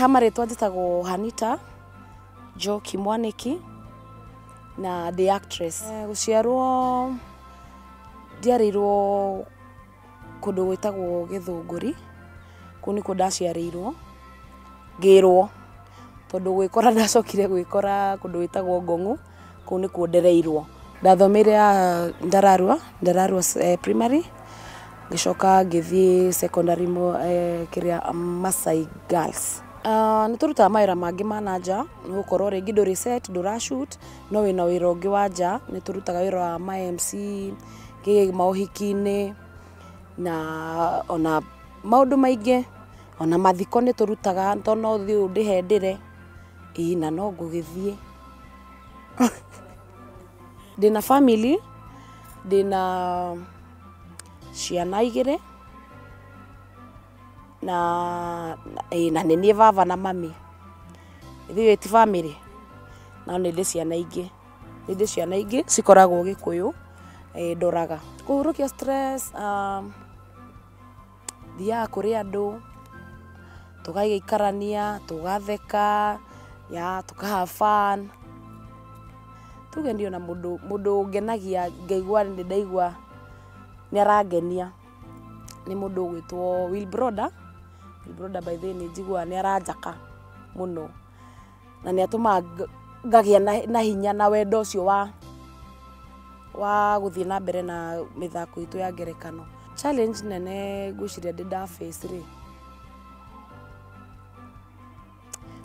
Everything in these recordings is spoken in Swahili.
Kamaritwa njĩtagwo Hanita Njoki Mwaniki na the actress. Gũciarwo ndiarĩirwo kũndũ gwĩtagwo Gĩthũngũri, kũu nĩkuo ndaciarĩirwo ngĩrwo, tondũ gwĩkora ndacokire gwĩkora kũndũ gwĩtagwo Ngong'u, kũu nĩkuo ndereirwo. Ndathomeire Ndararua primary, ngĩcoka ngĩthiĩ secondary kĩrĩa Masai Girls. Nĩ tũrutaga mawĩra mangĩ ma na nja, nĩ gũkorwo rĩngĩ ndũrĩ set, ndũrashoot, no wĩna wĩra ũngĩ wa nja. Nĩ tũrutaga wĩra wa ma MC, maũhiki-inĩ, na ona maũndũ maingĩ, ona mathiko nĩ tũrutaga, to no ũthiĩ ũndĩhendĩre, na no ngũgĩthiĩ. Ndĩna family, ndĩna ciana 2 na nĩ niĩ baba na mami. Ithuĩ ti family, no nĩ ndĩ ciana ingĩ cikoragwo Gĩkũyũ ndoraga. Kũhurũkia stress, thiaga kũrĩ andũ, tũgagĩikarania, tũgatheka, tũka have fun. Tuge ndio na mũndũ ũngenagia, ngaigua nĩ ndaigua nĩ arangenia, nĩ mũndũ ũgwĩtwo Will Broda. Will Broda by the way nĩ njiguaga nĩ aranjaka mũno, na nĩ atũmaga ngagĩa na hinya na wendo ũcio wa gũthiĩ na mbere na mĩthako itũ ya ngerekano. Challenge nene ngwĩciria ndĩ face rĩ,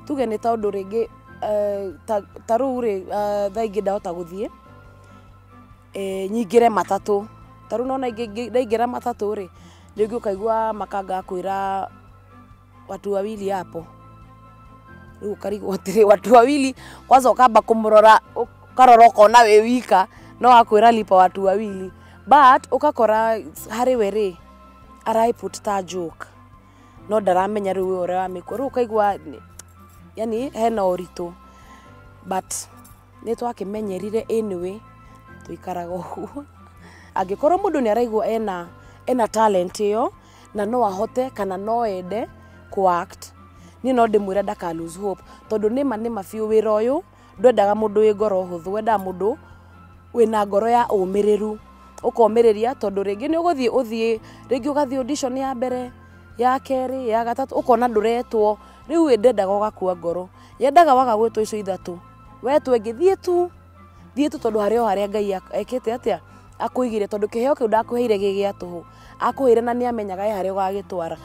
tuge nĩ ta ũndũ rĩngĩ ta rĩu rĩ, thaa ingĩ ndahota gũthiĩ nyingĩre matatũ. Ta rĩu nona ndaingĩra matatũ rĩ, rĩngĩ ũkaigua makanga kwĩra watu wawili hapo, rĩu ũkarigwo atĩrĩ watu wawili, kwanza ũkamba kũmũrora, ũkarora ũkona wĩ wika, no akwĩra lipa watu wawili, but ũgakora harĩ we rĩ araiput ta joke, no ndaramenya rĩu ũrĩa wamĩkwo, rĩu ũkaigua yani hena ũritũ, but nĩ twakĩmenyerire anyway, tũikaraga ũguo. Angĩkorwo mũndũ nĩ araigua ena talent ĩyo, na no ahote kana no ende ku-act, niĩ no ndĩmwĩre ndaka lose hope, tondũ nĩma biũ wĩra ũyũ ndwendaga mũndũ wĩ ngoro hũthũ, wendaga mũndũ wĩna ngoro ya ũmĩrĩru, ũkomĩrĩria, tondũ rĩngĩ nĩ ũgũthiĩ rĩngĩ ũgathiĩ audition ya mbere, ya kerĩ, ya gatatũ, ũkona ndũretwo, rĩu ndendaga ũgakua ngoro, yendaga waga gwĩtwo icio 3, wetwo ĩngĩ thiĩ tu, tondũ harĩa Ngai ekĩte atĩa akũigire, tondũ kĩheo kĩu ndakũheire gĩ gĩa tũhũ, akũheire na nĩ amenyaga harĩa ũgagĩtwara.